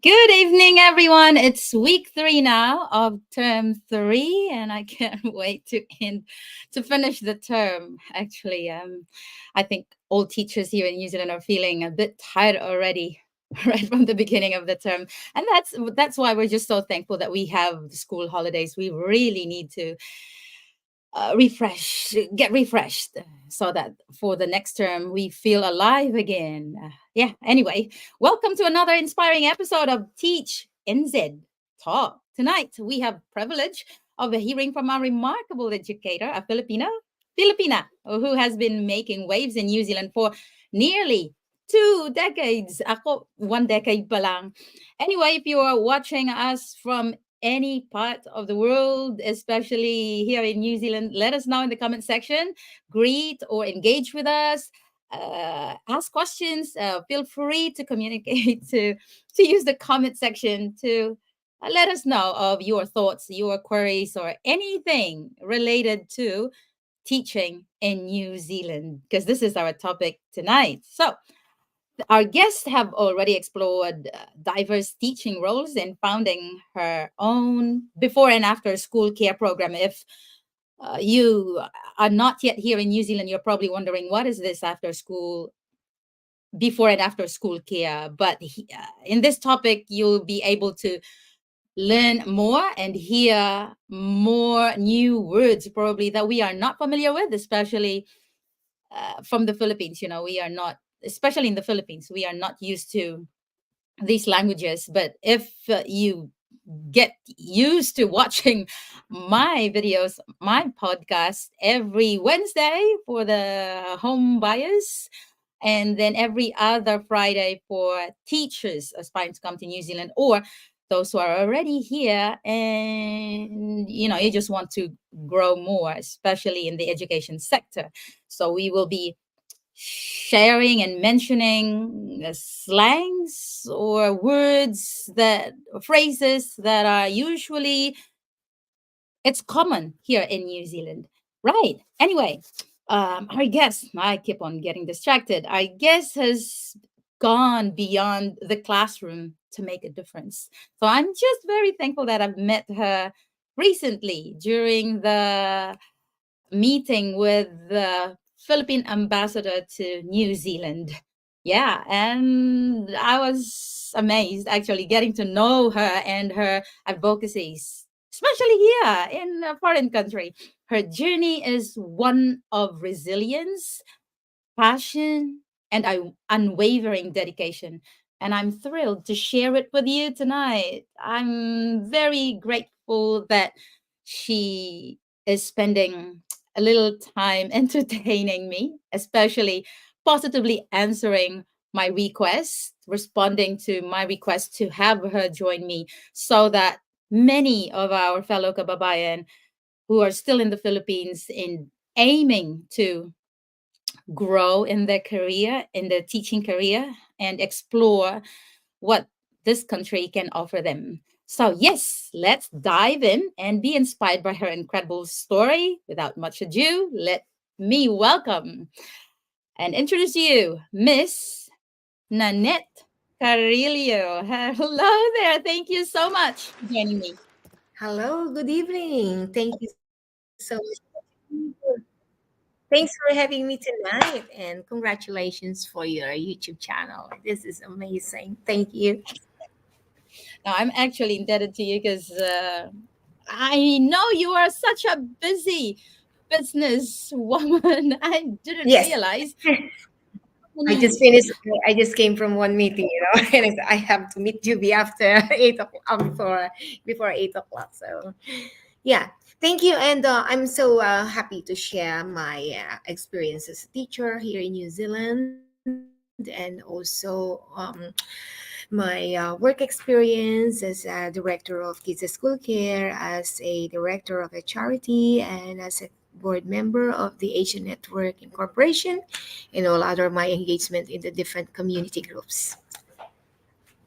Good evening, everyone. It's week 3 now of term 3, and I can't wait to finish the term. Actually, I think all teachers here in New Zealand are feeling a bit tired already, right from the beginning of the term, and that's why we're just so thankful that we have the school holidays. We really need to get refreshed so that for the next term we feel alive again. Yeah, anyway, welcome to another inspiring episode of Teach NZ Talk. Tonight we have privilege of hearing from our remarkable educator, a Filipina, who has been making waves in New Zealand for nearly 2 decades. Ako, 1 decade pa lang. Anyway, if you are watching us from any part of the world, especially here in New Zealand, let us know in the comment section. Greet or engage with us. Ask questions. Feel free to communicate to use the comment section to let us know of your thoughts, your queries, or anything related to teaching in New Zealand, because this is our topic tonight. So, our guests have already explored diverse teaching roles in founding her own before and after school care program. If you are not yet here in New Zealand, you're probably wondering what is this after school, before and after school care. But in this topic, you'll be able to learn more and hear more new words probably that we are not familiar with, especially from the Philippines. We are not, especially in the Philippines, we are not used to these languages. But if you get used to watching my videos, my podcast every Wednesday for the home buyers, and then every other Friday for teachers aspiring to come to New Zealand, or those who are already here and you just want to grow more, especially in the education sector. So we will be sharing and mentioning slangs or words that or phrases that are usually it's common here in New Zealand. Right. Anyway, our guest, I keep on getting distracted. Our guest has gone beyond the classroom to make a difference. So I'm just very thankful that I've met her recently during the meeting with the Philippine ambassador to New Zealand. Yeah, and I was amazed actually getting to know her and her advocacies, especially here in a foreign country. Her journey is one of resilience, passion, and unwavering dedication. And I'm thrilled to share it with you tonight. I'm very grateful that she is spending a little time entertaining me, especially positively answering my request, responding to my request to have her join me so that many of our fellow kababayan who are still in the Philippines in aiming to grow in their career, in their teaching career, and explore what this country can offer them. So, yes, let's dive in and be inspired by her incredible story. Without much ado, let me welcome and introduce you, Miss Nanette Carillo. Hello there. Thank you so much for joining me. Hello, good evening. Thank you so much. Thanks for having me tonight and congratulations for your YouTube channel. This is amazing. Thank you. Now, I'm actually indebted to you because I know you are such a busy business woman. I didn't Yes, realize. I just finished. I just came from one meeting, and I have to meet you after 8 o'clock, before 8 o'clock. So, yeah, thank you, and I'm so happy to share my experience as a teacher here in New Zealand, and also my work experience as a director of Kids School Care, as a director of a charity, and as a board member of the Asian Network Incorporation, and all other my engagement in the different community groups.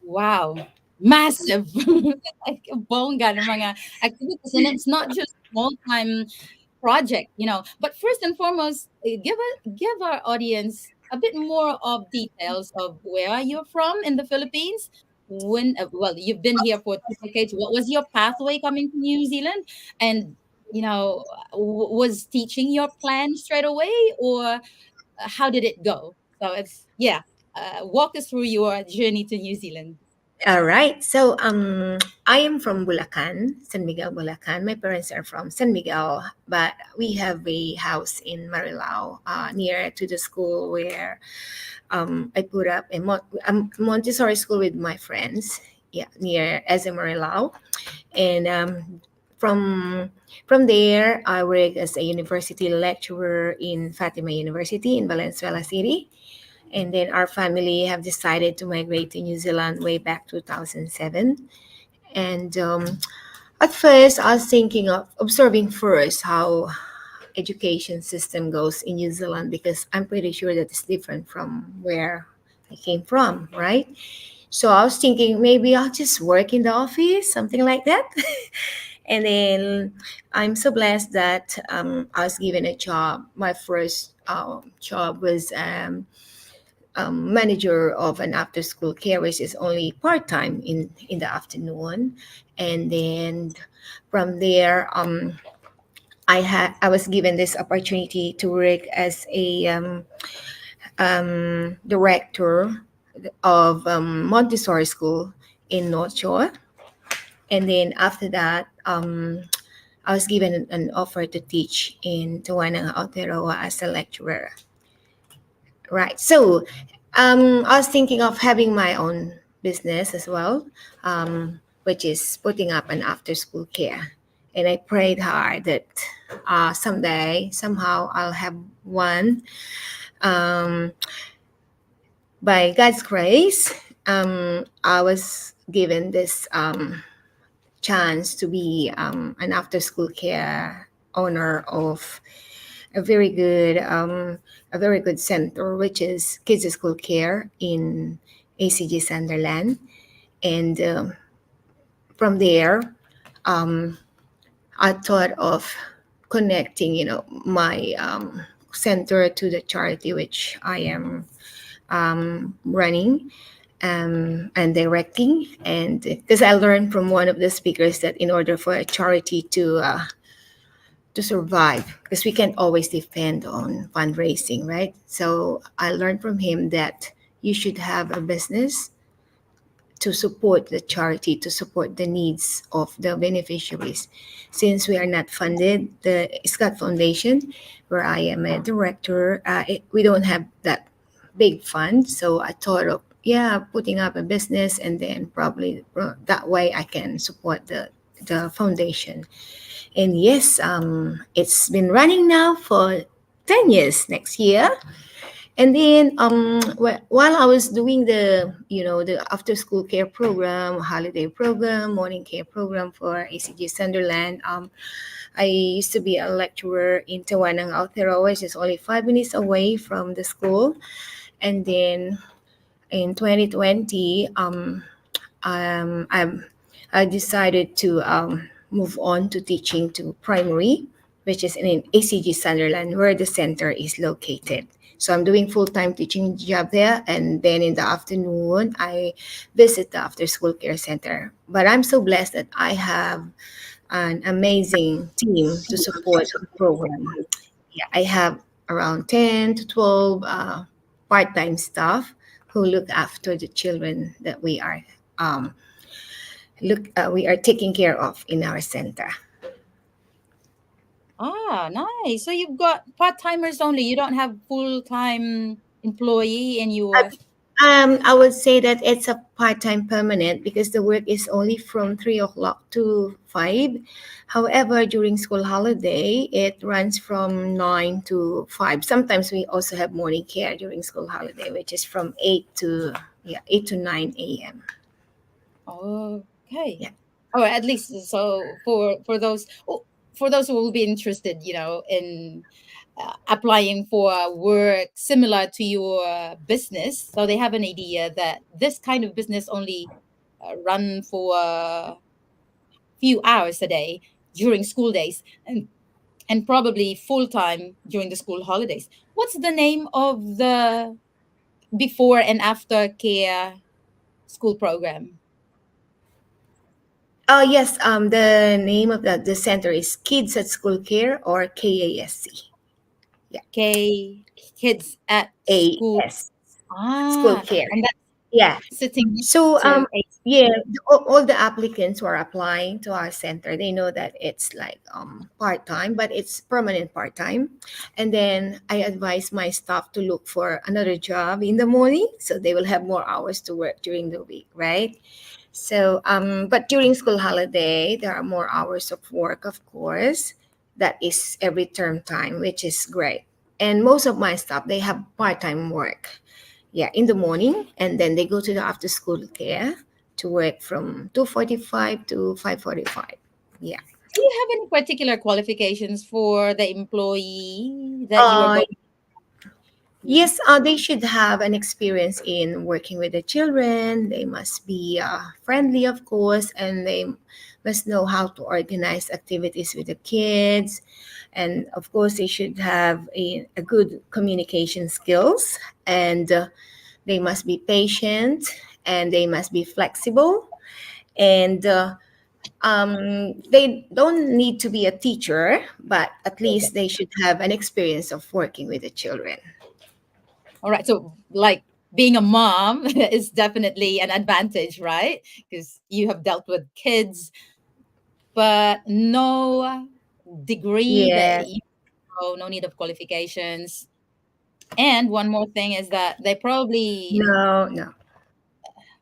Wow, massive. Like bongga ng mga activities, and it's not just small time project, But first and foremost, give our audience a bit more of details of where you're from in the Philippines, when well, you've been here for two decades. What was your pathway coming to New Zealand? And was teaching your plan straight away, or how did it go? So it's yeah, walk us through your journey to New Zealand. All right. So I am from Bulacan, San Miguel, Bulacan. My parents are from San Miguel, but we have a house in Marilao, near to the school where I put up a Montessori school with my friends. Yeah, near as Marilao, and from there I work as a university lecturer in Fatima University in Valenzuela City. And then our family have decided to migrate to New Zealand way back 2007. And at first, I was thinking of observing first how education system goes in New Zealand because I'm pretty sure that it's different from where I came from, right? So I was thinking maybe I'll just work in the office, something like that. And then I'm so blessed that I was given a job. My first job was manager of an after school care, which is only part time in the afternoon. And then from there, I was given this opportunity to work as a director of Montessori school in North Shore. And then after that, I was given an offer to teach in Tawana, Aotearoa as a lecturer. Right. So I was thinking of having my own business as well, which is putting up an after school care. And I prayed hard that someday, somehow, I'll have one. Um, by God's grace, I was given this chance to be an after school care owner of a very good a very good center, which is Kids School Care in ACG Sunderland. And from there, um, I thought of connecting, my center to the charity which I am running and directing. And because I learned from one of the speakers that in order for a charity to survive, because we can't always depend on fundraising, right? So I learned from him that you should have a business to support the charity, to support the needs of the beneficiaries. Since we are not funded, the SCOT Foundation, where I am a director, we don't have that big fund. So I thought of, yeah, putting up a business and then probably that way I can support the foundation. And yes, it's been running now for 10 years next year. And then while I was doing the after school care program, holiday program, morning care program for ACG Sunderland, I used to be a lecturer in Tawanang, Aotearoa, which is only 5 minutes away from the school. And then in 2020, I decided to move on to teaching to primary, which is in ACG Sunderland, where the center is located. So I'm doing full-time teaching job there, and then in the afternoon, I visit the after-school care center. But I'm so blessed that I have an amazing team to support the program. Yeah, I have around 10 to 12 part-time staff who look after the children that um, we are taking care of in our center. Ah, nice. So you've got part timers only. You don't have full time employee in I, your. I would say that it's a part-time permanent because the work is only from 3 o'clock to 5. However, during school holiday, it runs from 9 to 5. Sometimes we also have morning care during school holiday, which is from 8 to 9 a.m. Okay. Yeah. Or at least so for those for those who will be interested, in applying for work similar to your business, so they have an idea that this kind of business only run for a few hours a day during school days, and probably full time during the school holidays. What's the name of the before and after care school program? Yes, the name of the center is Kids at School Care, or KASC. Yeah, K Kids at School. AS, School Ah, Care. and that's Yeah. sitting next So to a. yeah, all the applicants who are applying to our center, they know that it's like part time, but it's permanent part time. And then I advise my staff to look for another job in the morning, so they will have more hours to work during the week, right? So but during school holiday, there are more hours of work, of course. That is every term time, which is great. And most of my staff, they have part time work, yeah, in the morning, and then they go to the after school care to work from 2:45 to 5:45. Yeah. Do you have any particular qualifications for the employee that you are uh going? yes, they should have an experience in working with the children. They must be friendly, of course, and they must know how to organize activities with the kids. And of course, they should have a good communication skills, and they must be patient, and they must be flexible, and they don't need to be a teacher, but at least they should have an experience of working with the children. All right. So, like being a mom is definitely an advantage, right? Because you have dealt with kids, but no degree that Yeah. you know, no need of qualifications. And one more thing is that they probably, No, no.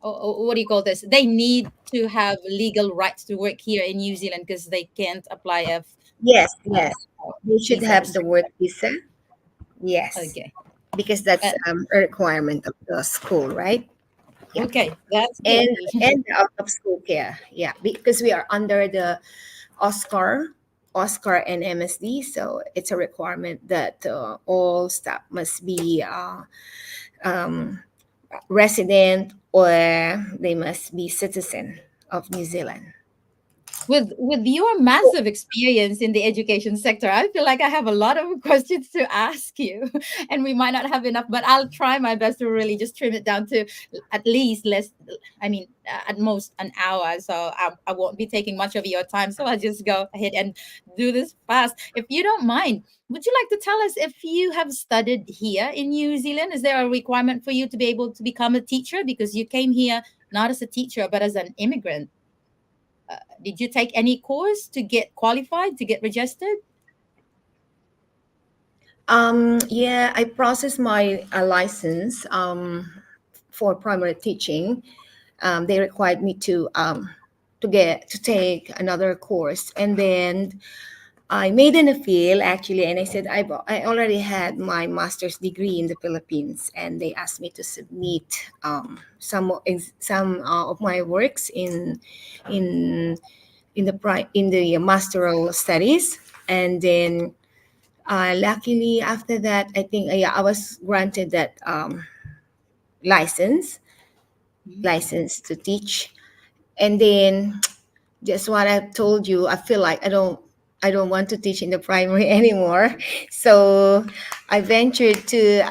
what do you call this? They need to have legal rights to work here in New Zealand because they can't apply a Yes, yes. They should visa have the restriction. work visa. Yes, Okay. because that's Uh, a requirement of the school, right? Yeah. okay. That's good. And the out of school care. Yeah, because we are under the Oscar and MSD, so it's a requirement that all staff must be um, resident, or they must be citizen of New Zealand. With your massive experience in the education sector, I feel like I have a lot of questions to ask you, and we might not have enough, but I'll try my best to really just trim it down to at least less, I mean, at most an hour, so I won't be taking much of your time, so I'll just go ahead and do this fast. If you don't mind, would you like to tell us if you have studied here in New Zealand? Is there a requirement for you to be able to become a teacher, because you came here not as a teacher but as an immigrant? Did you take any course to get qualified, to get registered? Yeah, I processed my license for primary teaching. They required me to take another course, and then I made an appeal actually, and I said I already had my master's degree in the Philippines, and they asked me to submit some of my works in in the masteral studies, and then luckily after that, I think yeah, I was granted that license Mhm. license to teach, and then just what I've told you, I feel like I don't want to teach in the primary anymore. So I ventured to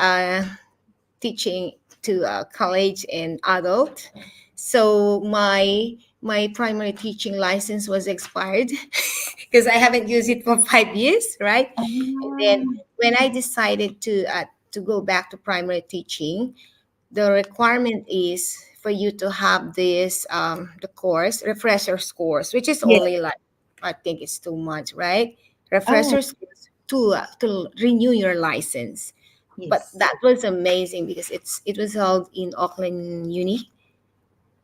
teaching to college and adult. So my primary teaching license was expired because I haven't used it for 5 years, right? And then Ah, when I decided to go back to primary teaching, the requirement is for you to have this the course refresher's course, which is yeah. only like I think it's 2 months, right? Oh, Refresher's course to renew your license. But yes. that was amazing because it was held in Auckland Uni.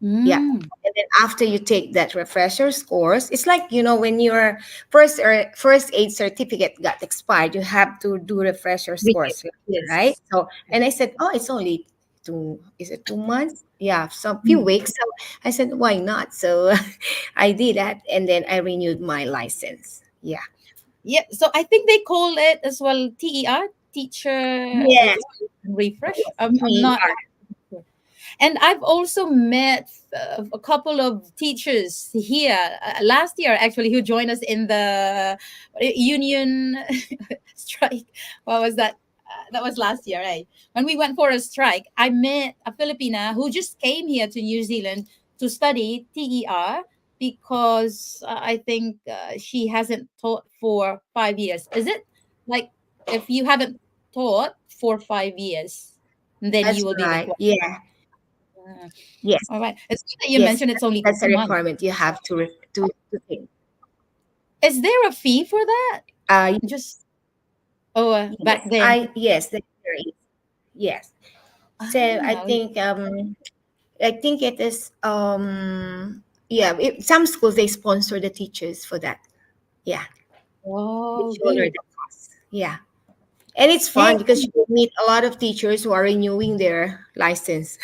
Yeah. Mm. And then after you take that refresher's course, it's like, when your first aid certificate got expired, you have to do refresher's With it. course, right? Yes. So, and I said, oh, it's only is it 2 months? Yeah, some few Mm. weeks. So I said, why not? So I did that, and then I renewed my license. Yeah. Yeah. So I think they call it as well TER, teacher Yes. refresh. Yes. I'm not. TR. And I've also met a couple of teachers here last year, actually, who joined us in the union strike. What was that? That was last year, right? When we went for a strike, I met a Filipina who just came here to New Zealand to study TER. because I think she hasn't taught for 5 years. Is it like if you haven't taught for 5 years, then That's you will be right. required? Yeah. Uh, Yes. all right. It's good that you Yes. mentioned it's only That's a 2 months. requirement you have to take. Is there a fee for that? Uh, Just back yes. then. There is. Yes. So Ah, I think it is yeah, some schools they sponsor the teachers for that. Yeah. They oh, shoulder good. the cost. Yeah. And it's Hey, fun because you will meet a lot of teachers who are renewing their license.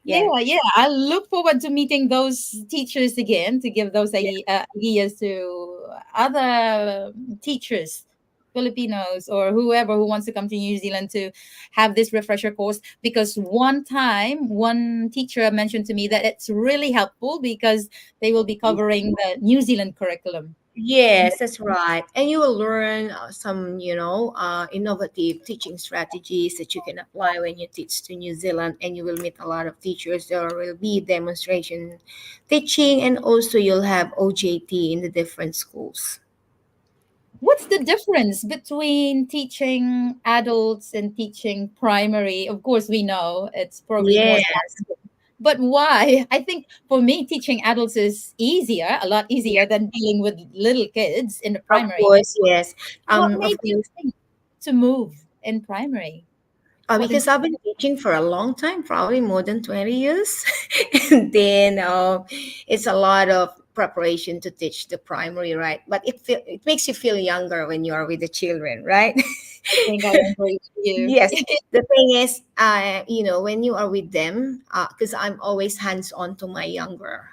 Yeah. yeah, yeah. I look forward to meeting those teachers again to give those Yeah. ideas to other teachers, Filipinos or whoever who wants to come to New Zealand to have this refresher course. Because one time, one teacher mentioned to me that it's really helpful because they will be covering the New Zealand curriculum. Yes, that's right. And you will learn some, innovative teaching strategies that you can apply when you teach to New Zealand. And you will meet a lot of teachers. There will be demonstration teaching, and also you'll have OJT in the different schools. What's the difference between teaching adults and teaching primary? Of course, we know it's probably more Yeah, challenging, but why? I think for me, teaching adults is easier, a lot easier yeah, than dealing with little kids in the of primary. course, yes. What Of made you course. think to move in primary? What Because I've inspired? been teaching for a long time, probably more than 20 years. And then it's a lot of preparation to teach the primary, right? But it makes you feel younger when you are with the children, right? I think I agree with you. Yes. The thing is, when you are with them, because I'm always hands on to my younger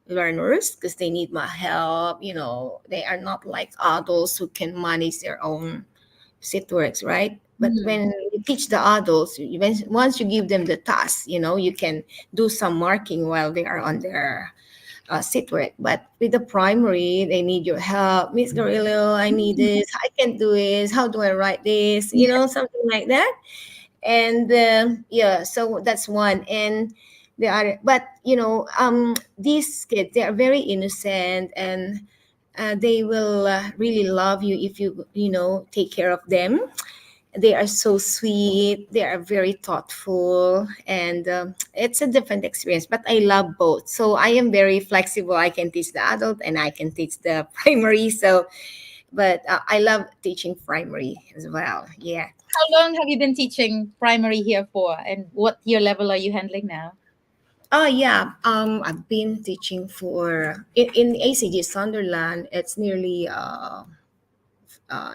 learners because they need my help. They are not like adults who can manage their own it works, right? But Mm, when you teach the adults, once you give them the task, you can do some marking while they are on their sit work. But with the primary, they need your help. Miss Garillo, I need mm, this. I can do this. How do I write this? yeah. Something like that. And yeah, so that's one. And the other, but these kids, they are very innocent, and they will really love you if you take care of them. They are so sweet, they are very thoughtful, and it's a different experience, but I love both, so I am very flexible. I can teach the adult and I can teach the primary. So but I love teaching primary as well. Yeah. How long have you been teaching primary here for, and what year level are you handling now? Oh yeah, I've been teaching for in ACG Sunderland. It's nearly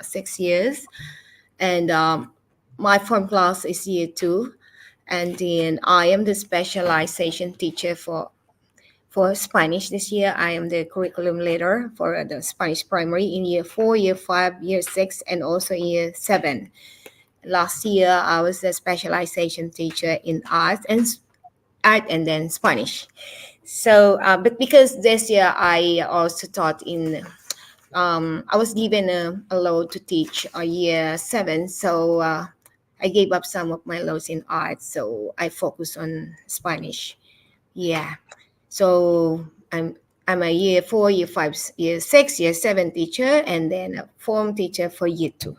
6 years, and my form class is year two, and then I am the specialization teacher for Spanish this year. I am the curriculum leader for the Spanish primary in year four, year five, year six, and also year seven. Last year, I was the specialization teacher in art and then Spanish. So, but because this year I also taught I was given a load to teach a year seven. So I gave up some of my loads in art. So I focus on Spanish. Yeah. So I'm a year four, year five, year six, year seven teacher, and then a form teacher for year two.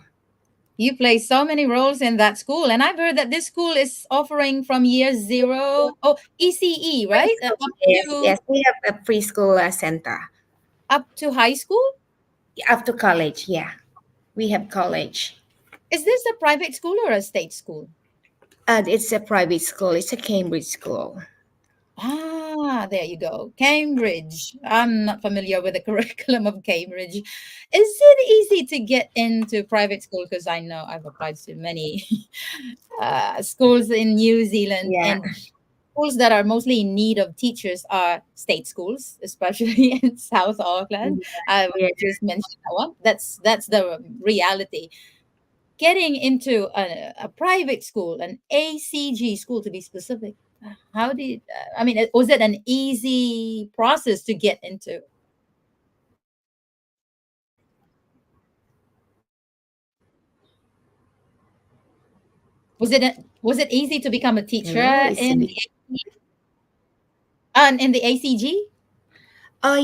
You play so many roles in that school, and I've heard that this school is offering from year zero, oh, ECE, right? Preschool. Yes, yes. We have a preschool center. Up to high school. After college, yeah. We have college. Is this a private school or a state school? It's a private school. It's a Cambridge school. Ah, there you go. Cambridge. I'm not familiar with the curriculum of Cambridge. Is it easy to get into private school? Because I know I've applied to many schools in New Zealand, Yeah. and schools that are mostly in need of teachers are state schools, especially in South Auckland. I Yeah. just mentioned that one. That's the reality. Getting into a private school, an ACG school to be specific, how did I mean, was it an easy process to get into? Was it easy to become a teacher Hello, it's a in bit. the ACG? In the ACG? Uh,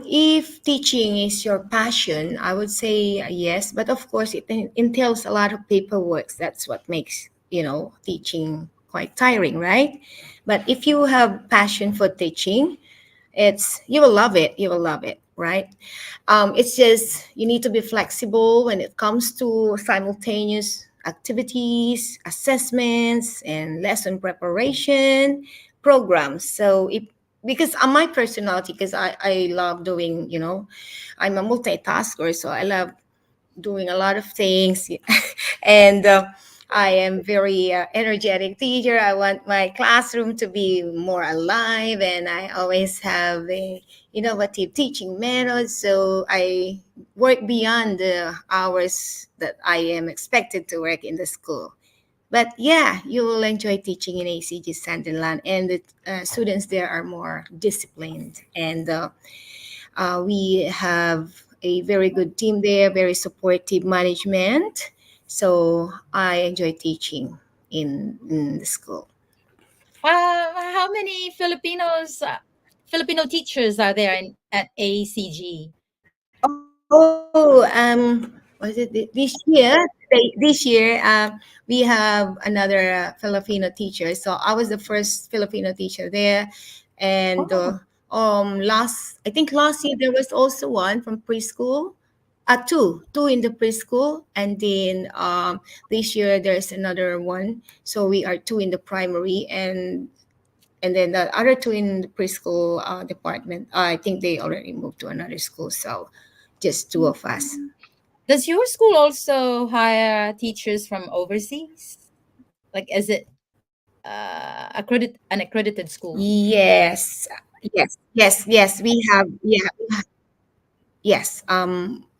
if teaching is your passion, I would say yes, but of course it entails a lot of paperwork. That's what makes, teaching quite tiring, right? But if you have passion for teaching, it's you will love it. You will love it, right? It's just you need to be flexible when it comes to simultaneous activities, assessments, and lesson preparation programs. So if because on my personality, because I love doing, I'm a multitasker, so I love doing a lot of things. And I am very energetic teacher. I want my classroom to be more alive, and I always have a innovative teaching methods. So I work beyond the hours that I am expected to work in the school. But yeah, you will enjoy teaching in ACG Sunderland, and the students there are more disciplined, and we have a very good team there, very supportive management. So I enjoy teaching in the school. How many Filipino teachers are there at ACG? Oh, was it this year? This year, we have another Filipino teacher. So I was the first Filipino teacher there, and Oh, I think last year there was also one from preschool. Two in the preschool, and then this year there's another one. So we are two in the primary, and then the other two in the preschool department. I think they already moved to another school. So just two of us. does your school also hire teachers from overseas? Like, is it an accredited school? Yes, yes. We have, yes.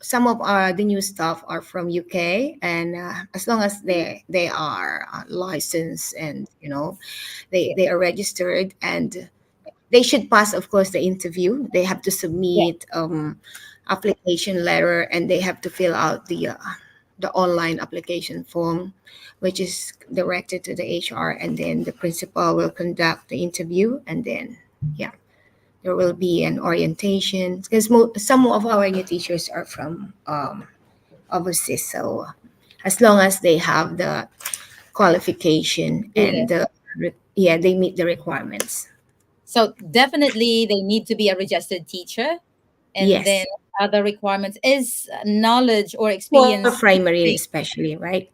Some of our the new staff are from UK, and as long as they are licensed, and they are registered, and they should pass, of course, the interview. They have to Yeah. submit application letter, and they have to fill out the online application form, which is directed to the HR, and then the principal will conduct the interview, and then yeah, there will be an orientation because some of our new teachers are from overseas. So as long as they have the qualification Yeah. and yeah, they meet the requirements. So definitely they need to be a registered teacher, and then Yes, other requirements is knowledge or for experience primary teaching. especially, right?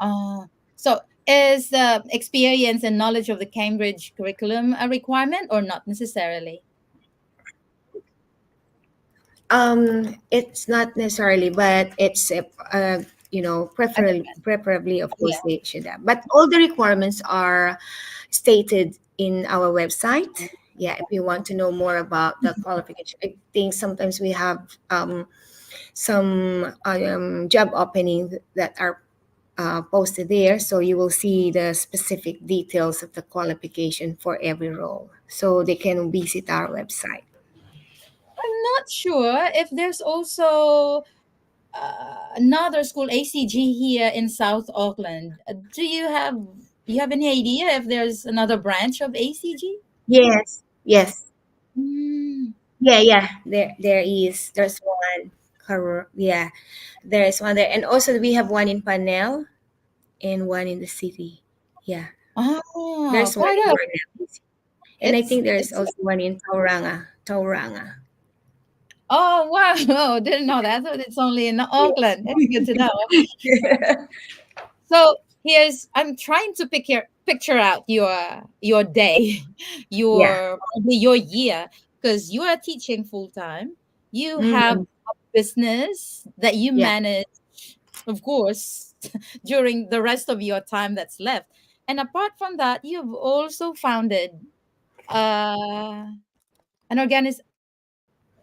Uh, so is experience and knowledge of the Cambridge curriculum a requirement or not necessarily? It's not necessarily, but it's A depend. preferably, of Yeah. course, they should have. But all the requirements are stated in our website. Yeah, if you want to know more about the qualification, I think sometimes we have some job openings that are posted there, so you will see the specific details of the qualification for every role. So they can visit our website. I'm not sure if there's also another school ACG here in South Auckland. Do you have any idea if there's another branch of ACG? Yes, yes. Mm. Yeah. There is. There's one. Yeah, there is one there, and also we have one in Panel and one in the city. Yeah, Oh, there's one quite in a Panel, and I it's think there's it's also one in Tauranga. Tauranga. oh wow. Oh, didn't know that. So it's only in Auckland. That's good to know. So here's I'm trying to picture out your day, Yeah. your probably your year, because you are teaching full time. You have Mm, a business that you yeah. manage, of course, during the rest of your time that's left. And apart from that, you've also founded uh an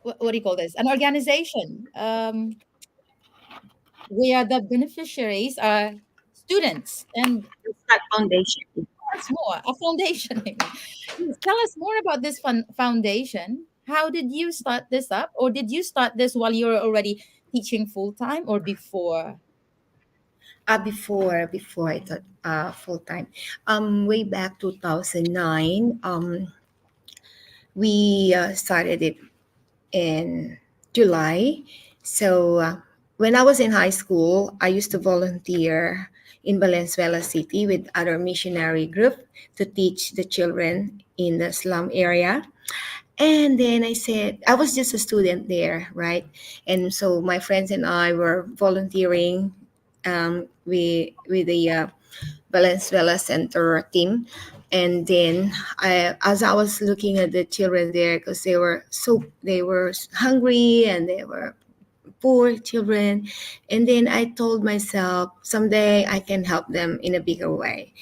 what do you call this? An organization. Where the beneficiaries are students and It's that foundation. us more a foundation. Yes, tell us more about this foundation. How did you start this up, or did you start this while you were already teaching full time or before? Before I thought full time. Way back 2009. We started it in July. So when I was in high school, I used to volunteer in Valenzuela City with other missionary group to teach the children in the slum area. And then I said, I was just a student there, right? And so my friends and I were volunteering with the Valenzuela Center team. And then as I was looking at the children there, because they were hungry and they were poor children. And then I told myself, someday I can help them in a bigger way.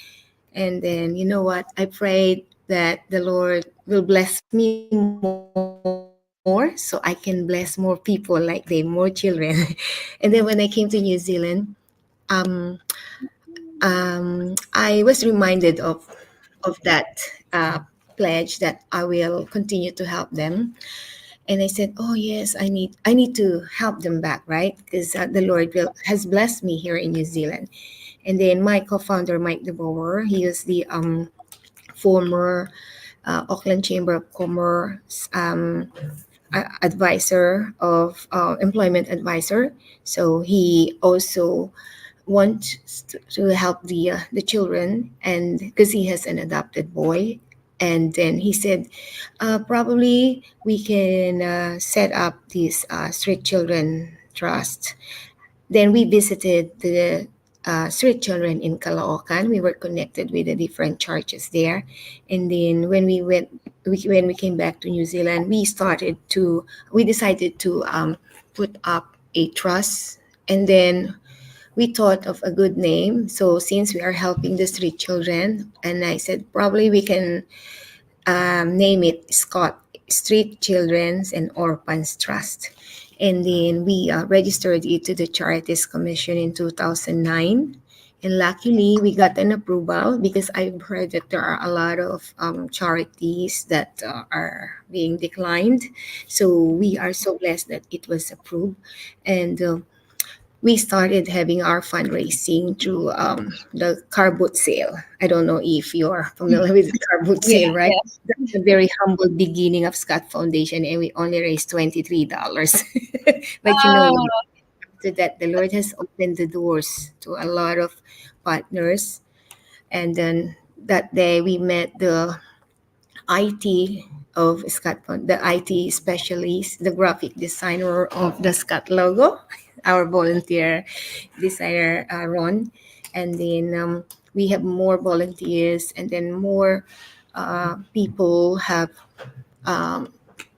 And then, you know what? I prayed that the Lord will bless me more so I can bless more people like them, more children. And then when I came to New Zealand, um, I was reminded of that pledge that I will continue to help them. And I said, "Oh yes, I need to help them back, right? Because the Lord has blessed me here in New Zealand." And then my co-founder Mike DeBoer, he is the former Auckland Chamber of Commerce advisor of employment advisor. So he also wants to help the children, and because he has an adopted boy. And then he said, probably we can set up this street children trust. Then we visited the street children in Caloocan. We were connected with the different churches there. And then when we came back to New Zealand, we decided to put up a trust. And then we thought of a good name. So since we are helping the street children, and I said probably we can name it SCOT, Street Children's and Orphans Trust. And then we registered it to the Charities Commission in 2009. And luckily, we got an approval because I've heard that there are a lot of charities that are being declined. So we are so blessed that it was approved. And we started having our fundraising through the car boot sale. I don't know if you're familiar with the car boot Yeah, sale, right? yeah. That's a very humble beginning of Scott Foundation, and we only raised $23. But Oh, after that, the Lord has opened the doors to a lot of partners. And then that day, we met the IT of Scott, the IT specialist, the graphic designer of the Scott logo, our volunteer designer, Ron. And then we have more volunteers, and then more people have um,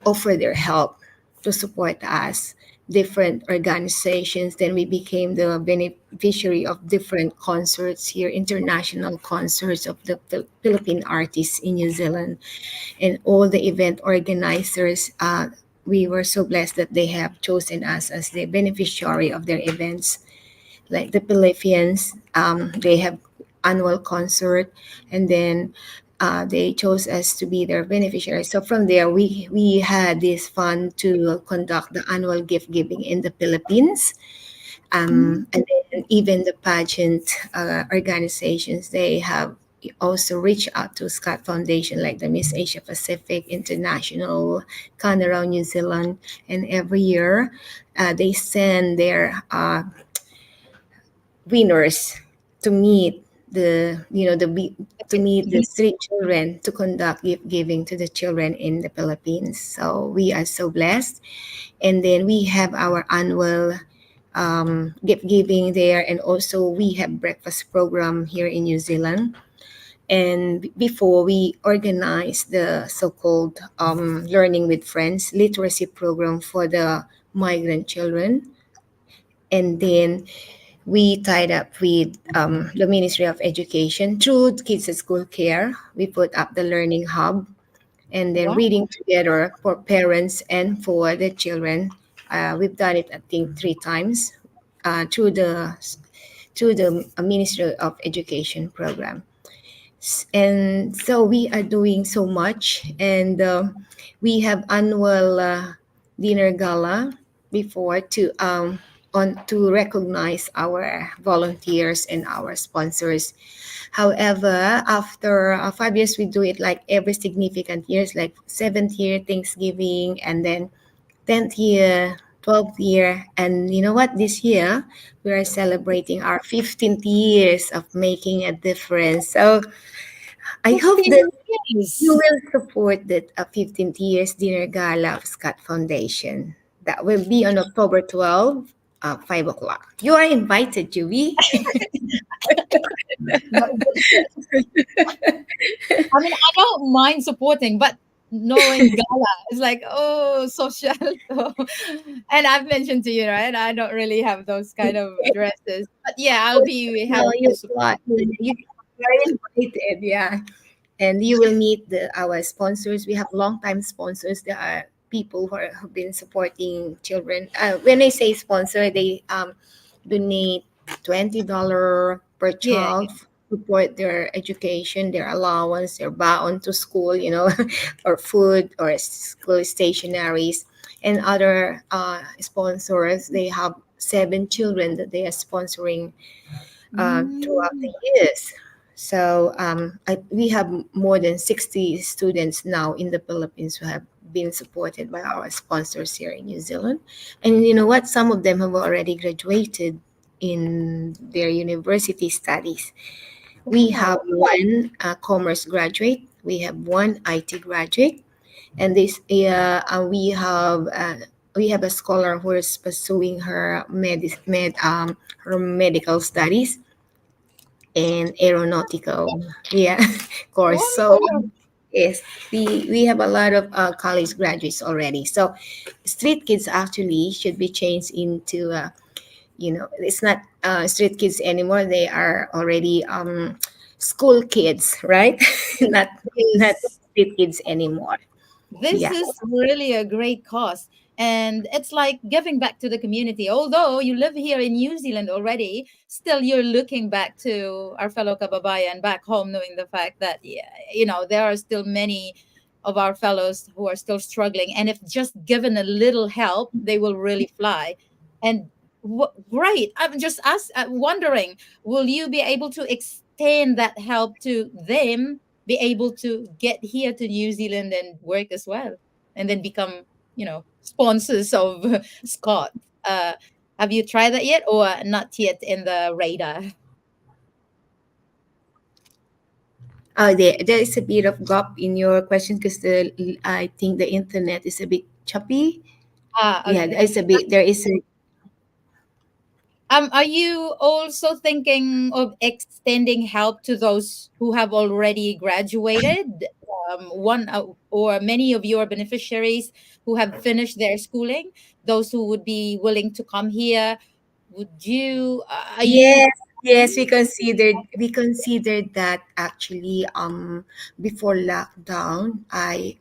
offered their help to support us, different organizations. Then we became the beneficiary of different concerts here, international concerts of the Philippine artists in New Zealand. And all the event organizers, we were so blessed that they have chosen us as the beneficiary of their events. Like the Philippines, they have annual concert, and then they chose us to be their beneficiary. So from there, we had this fund to conduct the annual gift giving in the Philippines. mm, And then even the pageant organizations, they have also reached out to Scott Foundation, like the Miss Asia Pacific International, Canada, New Zealand, and every year they send their winners to meet to meet the street children to conduct gift giving to the children in the Philippines. So we are so blessed. And then we have our annual gift giving there, and also we have breakfast program here in New Zealand. And before, we organized the so-called learning with friends literacy program for the migrant children. And then we tied up with the Ministry of Education through Kids at School Care. We put up the learning hub, and then wow. reading together for parents and for the children. We've done it, I think, 3 times through the Ministry of Education program. And so we are doing so much, and we have annual dinner gala before to on to recognize our volunteers and our sponsors. However, after 5 years, we do it like every significant years, like seventh year Thanksgiving, and then 10th year, 12th year, and you know what? This year we are celebrating our 15th years of making a difference. So I hope 15 that you years. will support the 15th years dinner gala of SCOT Foundation. That will be on October 12th, 5 o'clock. You are invited, Juby. No, I mean, I don't mind supporting, but knowing gala is like, oh, social. So, and I've mentioned to you, right? I don't really have those kind of dresses. But yeah, I'll be No, happy to you support. what? You are invited, yeah. And you will meet our sponsors. We have long-time sponsors. There are people who've been supporting children. When I say sponsor, they donate $20 per Yeah. child, support their education, their allowance, their baon to school, or food or school stationaries. And other sponsors, they have 7 children that they are sponsoring throughout the Mm, years. So we have more than 60 students now in the Philippines who have been supported by our sponsors here in New Zealand. And you know what? Some of them have already graduated in their university studies. We have wow. one commerce graduate, we have one IT graduate, and we have a scholar who is pursuing her medical studies and aeronautical, yeah, course. So Wow. yes, we have a lot of college graduates already. So street kids actually should be changed into it's not street kids anymore. They are already school kids, right? Not This street kids anymore. this Yeah. is really a great cause. And it's like giving back to the community. Although you live here in New Zealand already, still you're looking back to our fellow kababayan back home, knowing the fact that, yeah, there are still many of our fellows who are still struggling. And if just given a little help, they will really fly. And great. I'm just wondering, will you be able to extend that help to them, be able to get here to New Zealand and work as well, and then become, sponsors of Scott. Uh, have you tried that yet, or not yet in the radar? There is a bit of gap in your question because I think the internet is a bit choppy. Yeah, Okay. there is a Are you also thinking of extending help to those who have already graduated? One or many of your beneficiaries who have finished their schooling, those who would be willing to come here, would you? Are you? Yes, yes, we considered that actually before lockdown. I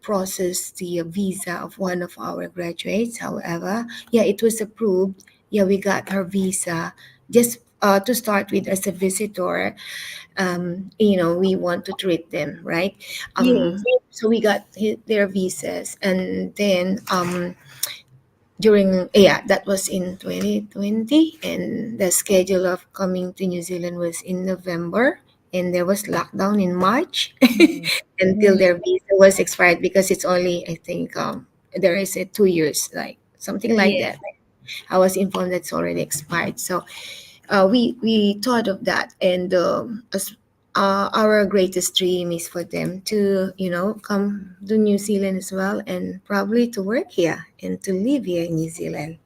processed the visa of one of our graduates. However, yeah, it was approved. Yeah, we got her visa just to start with as a visitor. We want to treat them right. Yes. So we got their visas, and then during yeah, that was in 2020, and the schedule of coming to New Zealand was in November, and there was lockdown in March Mm, until mm, their visa was expired, because it's only, I think, there is a 2 years, like something like yeah. that. I was informed that's already expired. So we thought of that, and our greatest dream is for them to come to New Zealand as well, and probably to work here and to live here in New Zealand.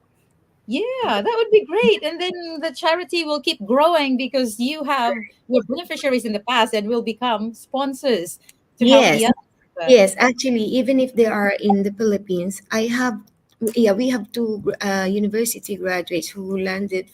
Yeah, that would be great. And then the charity will keep growing because you have your beneficiaries in the past and will become sponsors to help Yes, the others. yes. Actually, even if they are in the Philippines, we have two university graduates who landed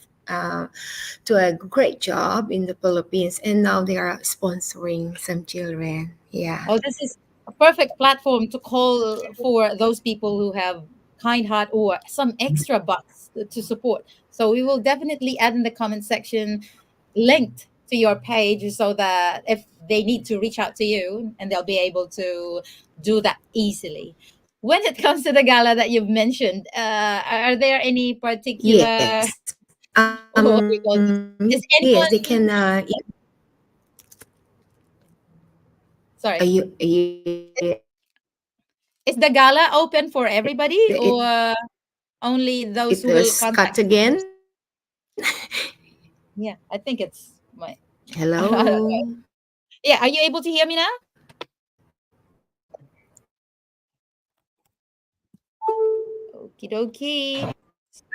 to a great job in the Philippines, and now they are sponsoring some children. Yeah. Oh, this is a perfect platform to call for those people who have kind heart or some extra bucks to support. So we will definitely add in the comment section linked to your page so that if they need to reach out to you and they'll be able to do that easily. when it comes to the gala that you've mentioned, are there any particular, Yes. what do you call this? Yes, they Is can. anyone, sorry, is the gala open for everybody, or only those it who will was cut contact you again. first? Yeah, I think it's my. I don't know. Hello. Yeah, are you able to hear me now? Okie dokie.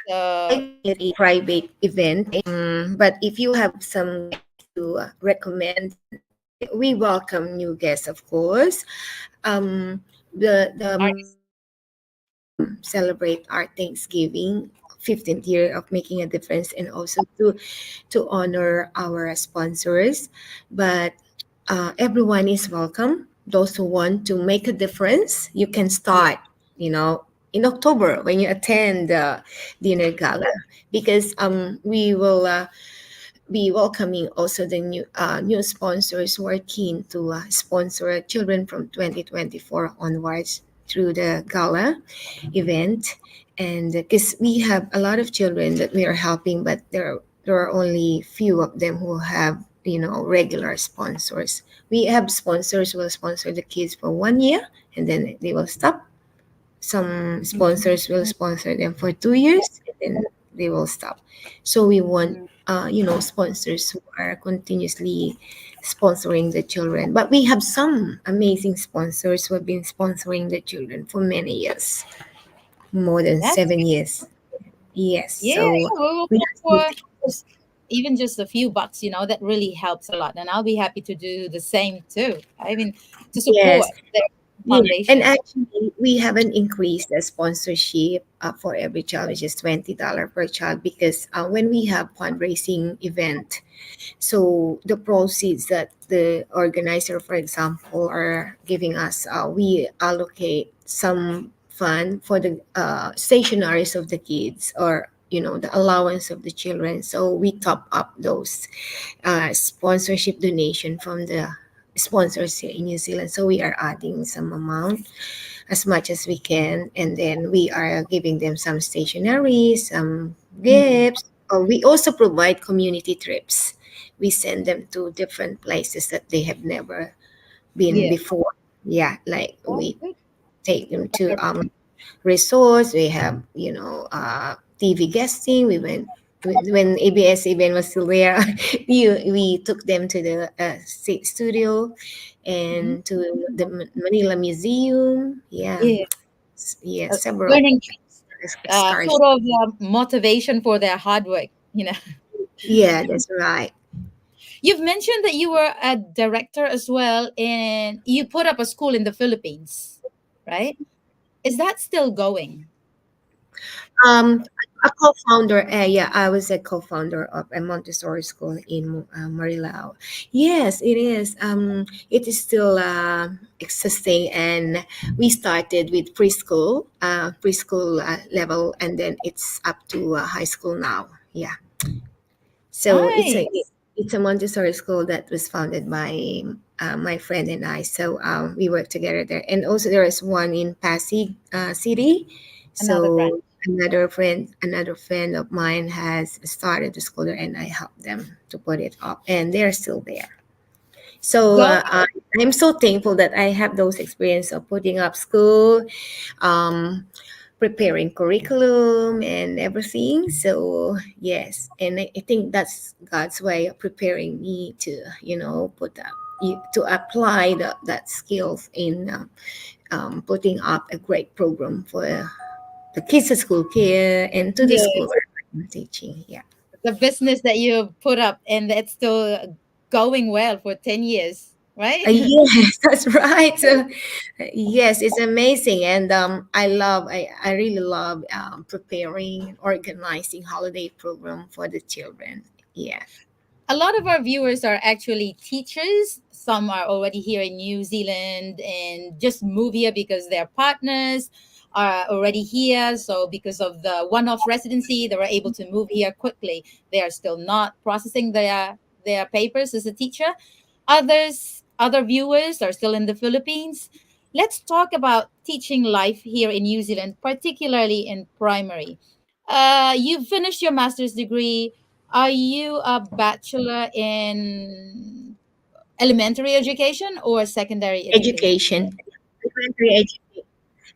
So, A private event, but if you have some guests to recommend, then we welcome new guests, of course. The main reason is to celebrate our Thanksgiving 15th year of making a difference, and also to honor our sponsors. But everyone is welcome. Those who want to make a difference, you can yeah, start, in October when you attend the dinner gala, because we will be welcoming also the new sponsors who are keen to sponsor children from 2024 onwards through the gala event. And because we have a lot of children that we are helping, but there are only few of them who have regular sponsors. We have sponsors who will sponsor the kids for 1 year, and then they will stop. Some sponsors will sponsor them for 2 years, and then they will stop. So we want sponsors who are continuously sponsoring the children. But we have some amazing sponsors who have been sponsoring the children for many years, more than that's 7 years. Yes. yeah. So We will we go have for to. just, even just a few bucks. That really helps a lot, and I'll be happy to do the same too. I mean, to support Yes. the Yeah, and foundation. actually, we haven't increased the sponsorship for every child, which is $20 per child, because when we have fundraising event, so the proceeds that the organizer, for example, are giving us, we allocate some fund for the stationaries of the kids, or the allowance of the children. So we top up those sponsorship donation from the sponsors here in New Zealand. So we are adding some amount as much as we can, and then we are giving them some stationery, some Mm, gifts. Or we also provide community trips. We send them to different places that they have never been yeah, before. Yeah, like that's we good. take them to resorts. We have, TV guesting. We went when ABS event was still there. We took them to the state studio Mhm. and to the Manila Museum. Yeah, Yeah, yeah, several learning trips, excursions. sort of motivation for their hard work. Yeah, that's right. You've mentioned that you were a director as well, and you put up a school in the Philippines, right? Is that still going? Um, a co-founder. Yeah, I was a co-founder of a Montessori school in Marilao. Yes, it is. It is still existing, and we started with preschool level, and then it's up to high school now. Yeah. So Nice. it's a Montessori school that was founded by my friend and I. So we work together there, and also there is one in Pasig City. Another branch. So another friend of mine has started the school there, and I helped them to put it up, and they're still there. So Go. I'm so thankful that I have those experience of putting up school, um, preparing curriculum and everything. So yes, and I think that's God's way of preparing me to, put up to apply that skills in putting up a great program for the kids at school care and to the school Yes. where I'm teaching. Yeah. The business that you put up, and it's still going well for 10 years, right? Yes, that's right. So, yes, it's amazing, and I really love preparing and organizing holiday program for the children. Yeah. A lot of our viewers are actually teachers. Some are already here in New Zealand and just move here because their partners are already here. So, because of the one off residency, they were able to move here quickly. They are still not processing their papers as a teacher. Other viewers are still in the Philippines. let's talk about teaching life here in New Zealand, particularly in primary. You finished your master's degree. Are you a bachelor in elementary education or secondary education? Education, elementary education,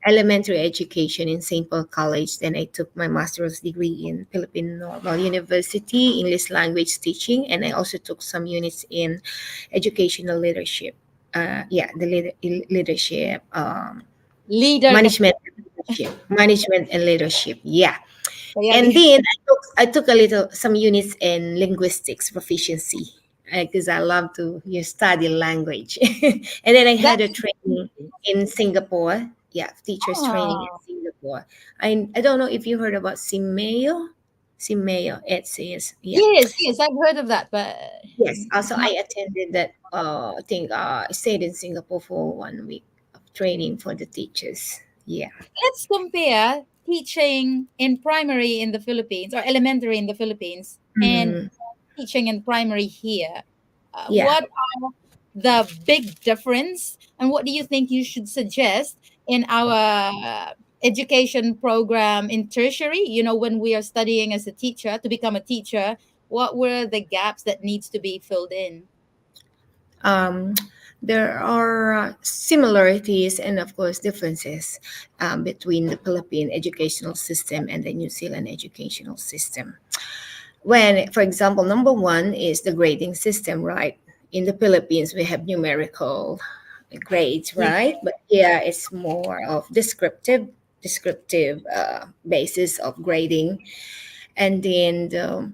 elementary education in St. Paul College. Then I took my master's degree in Philippine Normal University, English language teaching, and I also took some units in educational leadership. Leadership, Leader ka. management and leadership. Yeah, Kaya and di- then I took a little some units in linguistics proficiency because I love to study language. And then I had a That's training in Singapore. Yeah, teachers training in ah, Singapore. I don't know if you heard about Simeo. Simeo, it says, yeah. yes, yes, I've heard of that, but Yes. Also, not. I attended that. I think I stayed in Singapore for 1 week of training for the teachers. Yeah. Let's compare teaching in primary in the Philippines or elementary in the Philippines and Mm, teaching in primary here. yeah. What are the big difference, and what do you think you should suggest in our education program in tertiary? You know, when we are studying as a teacher to become a teacher, what were the gaps that needs to be filled in? um, there are similarities and, of course, differences between the Philippine educational system and the New Zealand educational system. When, for example, number one is the grading system, right? In the Philippines, we have numerical grades, Yeah. right? But here it's more of descriptive basis of grading, and then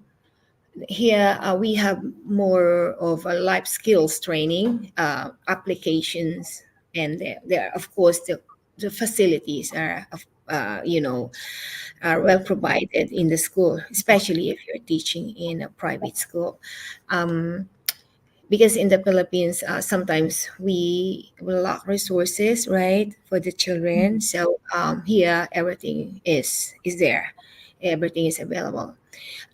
here we have more of a life skills training applications, and there of course the facilities are are well provided in the school, especially if you're teaching in a private school. um, because in the Philippines, sometimes we lack resources, right, for the children. So here everything is there, everything is available.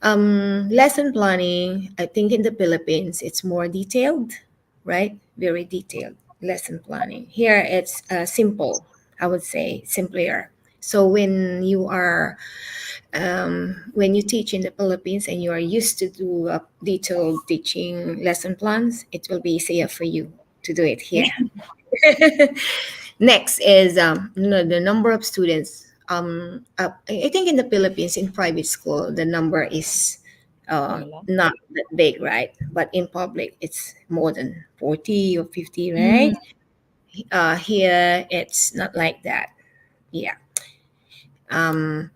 Lesson planning, I think in the Philippines, it's more detailed, right? Very detailed lesson planning. Here, it's simple, I would say, simpler. So when you teach in the Philippines and you are used to do detailed teaching lesson plans, it will be easier for you to do it here. Next is the number of students. I think in the Philippines, in private school, the number is Wala. not that big, right? But in public, it's more than 40 or 50, Mm, right? Here, it's not like that. Yeah. Um,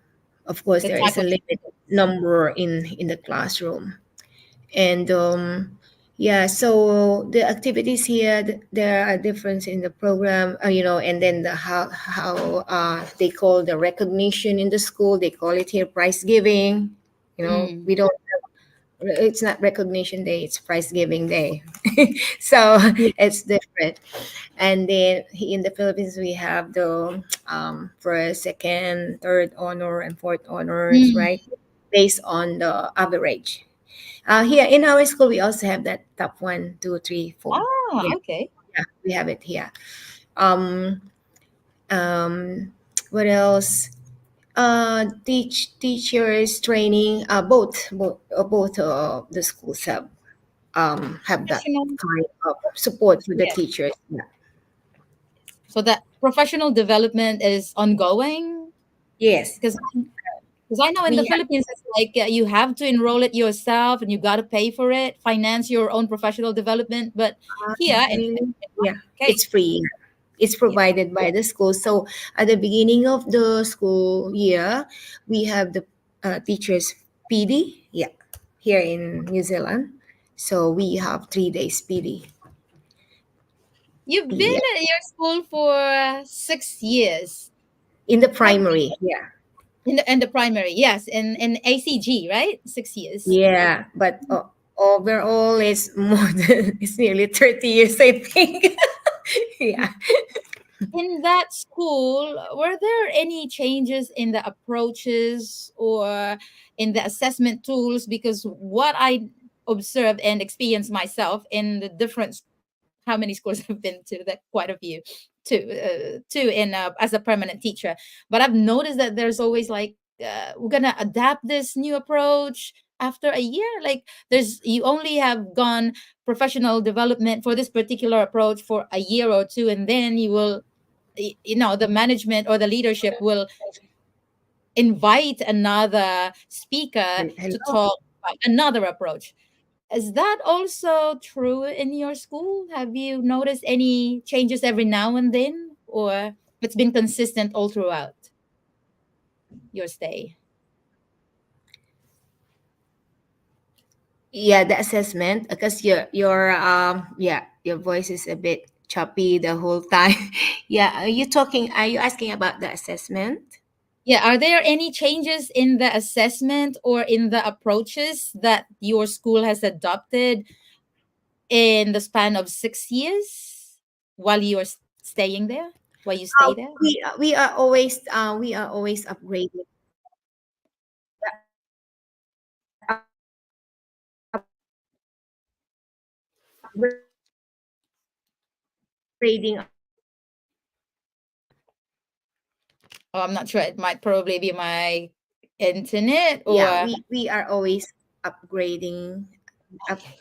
of course, the there type is a of limited number in the classroom, and yeah, so the activities here, there are difference in the program, and then how they call the recognition in the school. They call it here prize giving. mm, We don't. It's not recognition day. It's prize giving day. So yeah. it's different. And then in the Philippines, we have the first, second, third honor, and fourth honors, Mm. right? Based on the average. Here in our school, we also have that top one, two, three, four. Ah, Yeah, okay. yeah, we have it here. Um, um, what else? Teachers training. Both the schools have that Professional, kind of support for the yeah. teachers. Yeah. So that professional development is ongoing Yes, because I know in the we have. Philippines it's like you have to enroll it yourself and you got to pay for it, finance your own professional development. But here, Really? it's not Yeah, the case. it's free. It's Yeah. provided by the school. So at the beginning of the school year, we have the teachers PD. Yeah, here in New Zealand. So we have 3 days PD. You've been Yeah, at your school for 6 years. in the Have primary. Yeah, in the primary, yes, in ACG, right? 6 years. yeah. But overall, it's more than it's nearly 30 years, I think. Yeah. In that school, were there any changes in the approaches or in the assessment tools? Because what I observed and experienced myself in the different schools, how many schools I've been to, that quite a few, two in as a permanent teacher. But I've noticed that there's always like, we're gonna adapt this new approach after a year. Like, there's, you only have gone professional development for this particular approach for a year or two, and then you will, the management or the leadership will invite another speaker to Hello. talk about another approach. Is that also true in your school? Have you noticed any changes every now and then, or it's been consistent all throughout your stay? Yeah, the assessment, because your voice is a bit choppy the whole time. Yeah, are you asking about the assessment? Yeah, are there any changes in the assessment or in the approaches that your school has adopted in the span of 6 years while you are staying there? While you stay there? We are always upgrading. Upgrading. Oh, I'm not sure. It might probably be my internet Yeah, or we are always upgrading. Up, okay.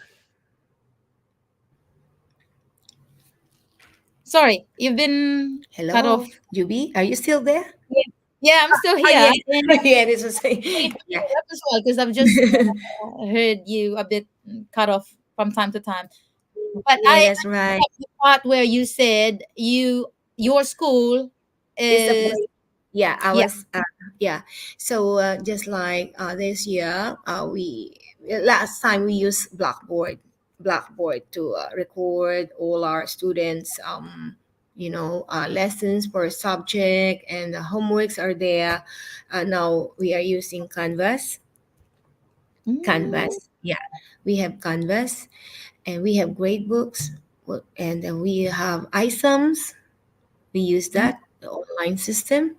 Sorry, you've been cut off. hello, Juby, are you still there? Yeah, yeah, I'm still Oh here. yeah, And yeah. This was maybe yeah. you as well, because I've just heard you a bit cut off from time to time. But Yeah, I that's right. got the part where you said your school It's a is, Yeah, I yeah. was yeah. So just like this year, we last time we used Blackboard to record all our students lessons per subject, and the homeworks are there. Now we are using Mm, Canvas. Yeah, we have Canvas, and we have grade books, and then we have ISOMs. We use mm, that, the online system.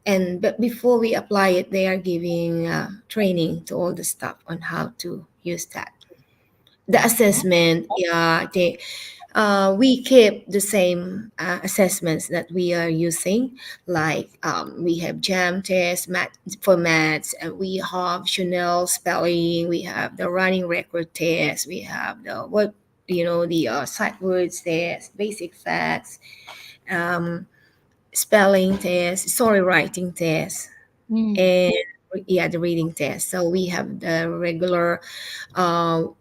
And but before we apply it, they are giving training to all the staff on how to use that. The oh, assessment, yeah, we keep the same assessments that we are using. Like we have jam test, math for maths, and we have Chanel spelling. We have the running record test. We have the sight words test, basic facts, um, spelling test, story writing test, mm, and yeah, the reading test. So we have the regular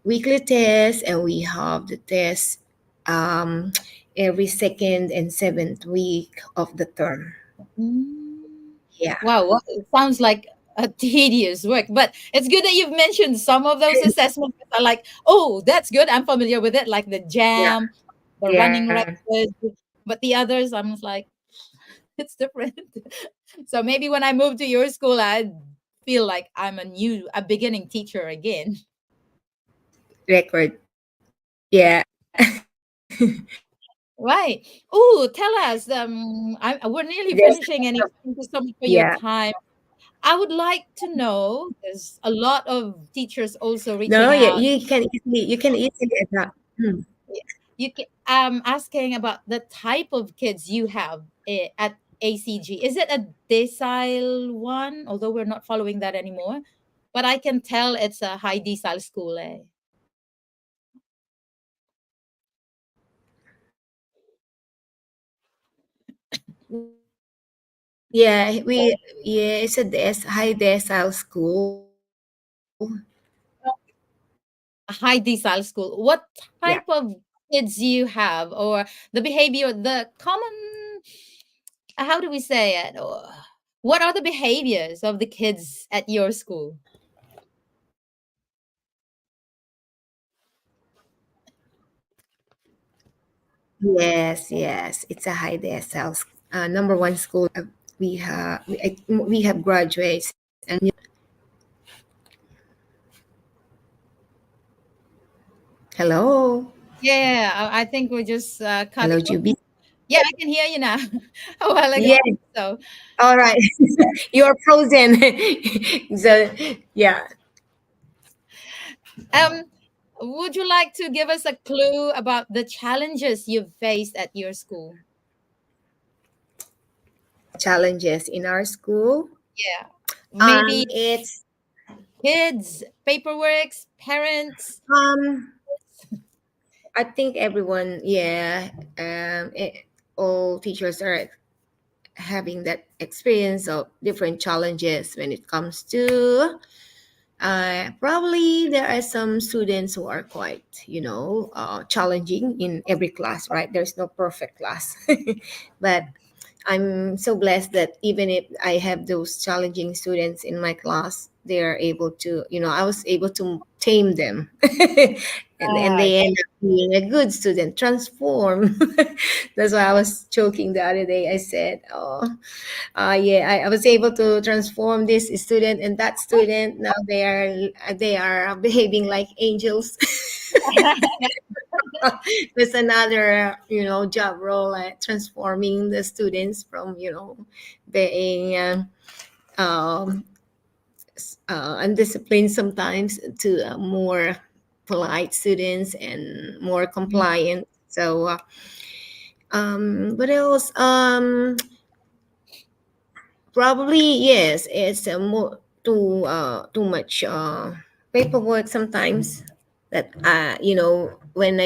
weekly test, and we have the test um, every second and seventh week of the term. mm. Yeah. Wow, it sounds like a tedious work, but it's good that you've mentioned some of those assessments that are like, oh, that's good. I'm familiar with it, like the Yeah. jam, the running Yeah. records. But the others, I'm just like, it's different. So maybe when I move to your school, I'd feel like I'm a beginning teacher again. Record. Yeah. Right. Oh, tell us. We're nearly There's finishing, and thank you so much for your yeah. time. I would like to know, there's a lot of teachers also No, reaching yeah, out. you can easily adapt. You asking about the type of kids you have at ACG. Is it a decile one? Although we're not following that anymore, but I can tell it's a high decile school. Eh? Yeah, it's a high decile school. A high decile school. What Yeah. type of kids you have, or the behavior, the common? How do we say it? Or what are the behaviors of the kids at your school? Yes. It's a high decile, number one school. We have graduates and hello, Yeah, I think we just cut hello, off. Juby. Yeah, I can hear you now. A while ago. Yeah, So, all right. You are frozen. So yeah, um, would you like to give us a clue about the challenges you've faced at your school? Challenges in our school. Yeah. Maybe It's kids, paperworks, parents. um I think everyone, yeah, all teachers are having that experience of different challenges when it comes to probably there are some students who are quite, challenging in every class, right? There's no perfect class. But I'm so blessed that even if I have those challenging students in my class, they are able to, I was able to tame them. And Ah, they end up being a good student, transform. That's why I was joking the other day. I said, oh, yeah, I was able to transform this student and that student. Now they are behaving like angels. There's another, job role, like transforming the students from, being um, undisciplined sometimes to more polite students and more mm, compliant. So, what else? Probably yes. It's more too much paperwork sometimes. That when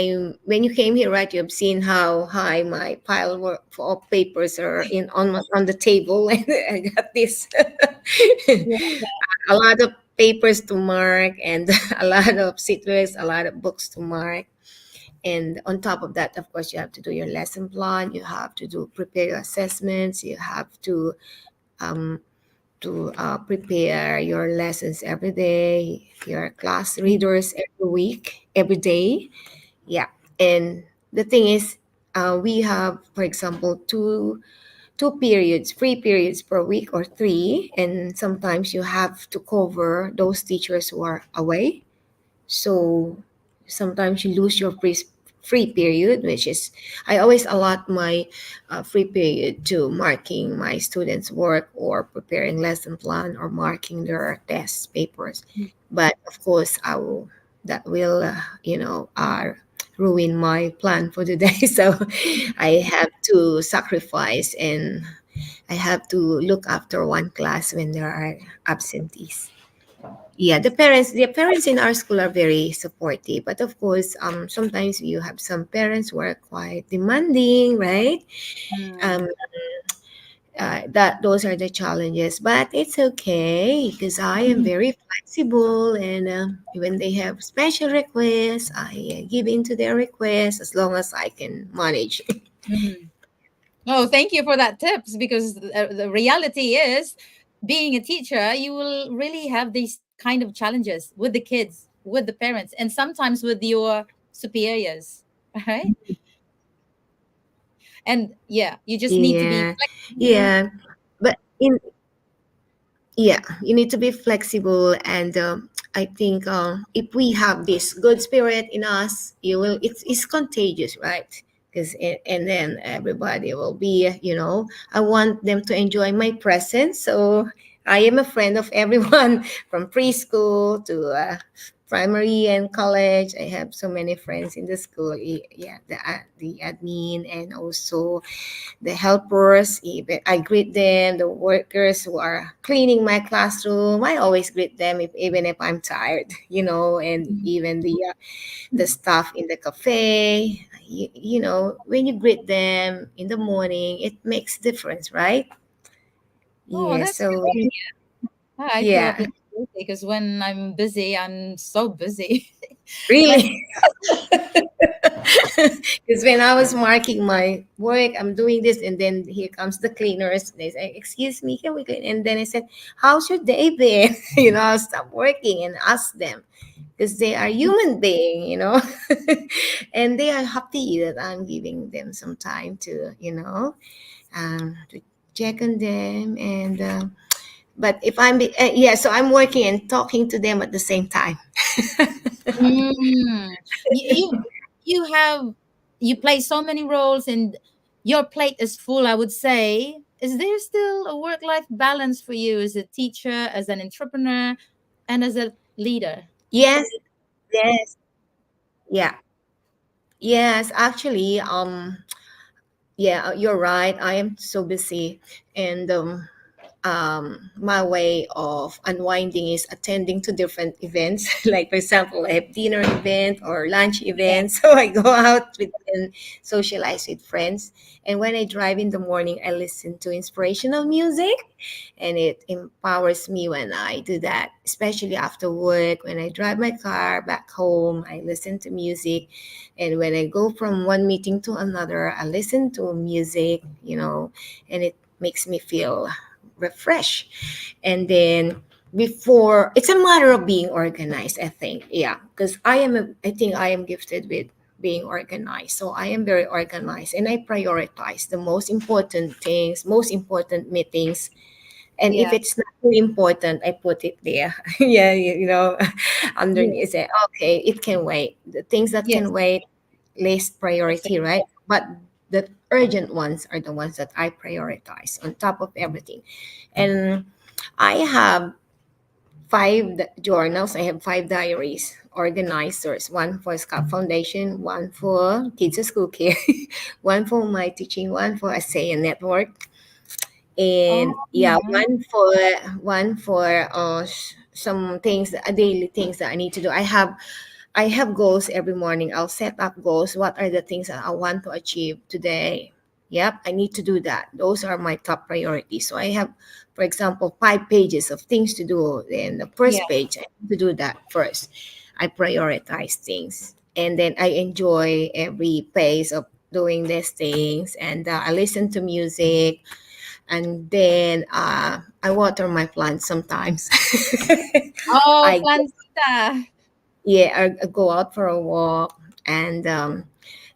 you came here, right? You've seen how high my of papers are in on the table, and I got this yeah. a lot of papers to mark and a lot of citrus, a lot of books to mark. And on top of that, of course, you have to do your lesson plan. You have to prepare your assessments. You have um, prepare your lessons every day, your class readers every week, every day. Yeah. And the thing is, we have, for example, two periods, 3 periods per week or three, and sometimes you have to cover those teachers who are away. So sometimes you lose your free period, which is I always allot my free period to marking my students' work or preparing lesson plan or marking their test papers. But of course, that will ruin my plan for the day. So I have to sacrifice and I have to look after one class when there are absentees. Yeah, the parents in our school are very supportive, but of course, sometimes you have some parents who are quite demanding, right? Mm. um that those are the challenges, but it's okay because I am very flexible, and when they have special requests, I give in to their requests as long as I can manage. Mm. Oh, thank you for that tips because the reality is being a teacher, you will really have these kind of challenges with the kids, with the parents, and sometimes with your superiors, right? And yeah, you just need to be Yeah, flexible. yeah, but in yeah, you need to be flexible, and I think if we have this good spirit in us, it's contagious, right? Because and then everybody will be, I want them to enjoy my presence, so I am a friend of everyone from preschool to primary and college. I have so many friends in the school. Yeah, the admin and also the helpers. Even I greet them, the workers who are cleaning my classroom. I always greet them, even if I'm tired, and even the staff in the cafe. When you greet them in the morning, it makes difference, right? Oh, Yeah. that's So great. I yeah, totally agree because when I'm busy, I'm so busy. Like, really. Because when I was marking my work, I'm doing this, and then here comes the cleaners. They say, "Excuse me, can we clean?" And then I said, "How's your day been?" I'll stop working and ask them because they are human being, and they are happy that I'm giving them some time to check on them. And but if so I'm working and talking to them at the same time. mm, you you have you play so many roles and your plate is full, I would say. Is there still a work-life balance for you as a teacher, as an entrepreneur, and as a leader? Yes, yes. Yeah. Yes, actually, yeah, you're right. I am so busy, and my way of unwinding is attending to different events. Like, for example, I have dinner event or lunch Yeah. event, so I go out with and socialize with friends. And when I drive in the morning, I listen to inspirational music, and it empowers me when I do that. Especially after work, when I drive my car back home, I listen to music, and when I go from one meeting to another, I listen to music. And it makes me feel refresh. And then before, it's a matter of being organized, I think. Yeah, because I think I am gifted with being organized. So I am very organized, and I prioritize the most important things, most important meetings. And if Yeah. it's not too important, I put it there. Yeah, Yeah. underneath. Say, okay, it can wait. The things that can Yes. wait, least priority, Perfect. right? But the urgent ones are the ones that I prioritize on top of everything. And I have journals. I have 5 diaries, organizers, one for SCOT Foundation, one for Kids School Care, one for my teaching, one for ASEAN Network, Oh, and yeah, nice. one for some things, daily things that I need to do. I have goals every morning. I'll set up goals. What are the things that I want to achieve today? Yep, I need to do that. Those are my top priorities. So I have, for example, 5 pages of things to do. In the Yeah. first page, I need to do that first. I prioritize things. And then I enjoy every pace of doing these things. And I listen to music. And then I water my plants sometimes. Oh, I plantita. Yeah, I go out for a walk, and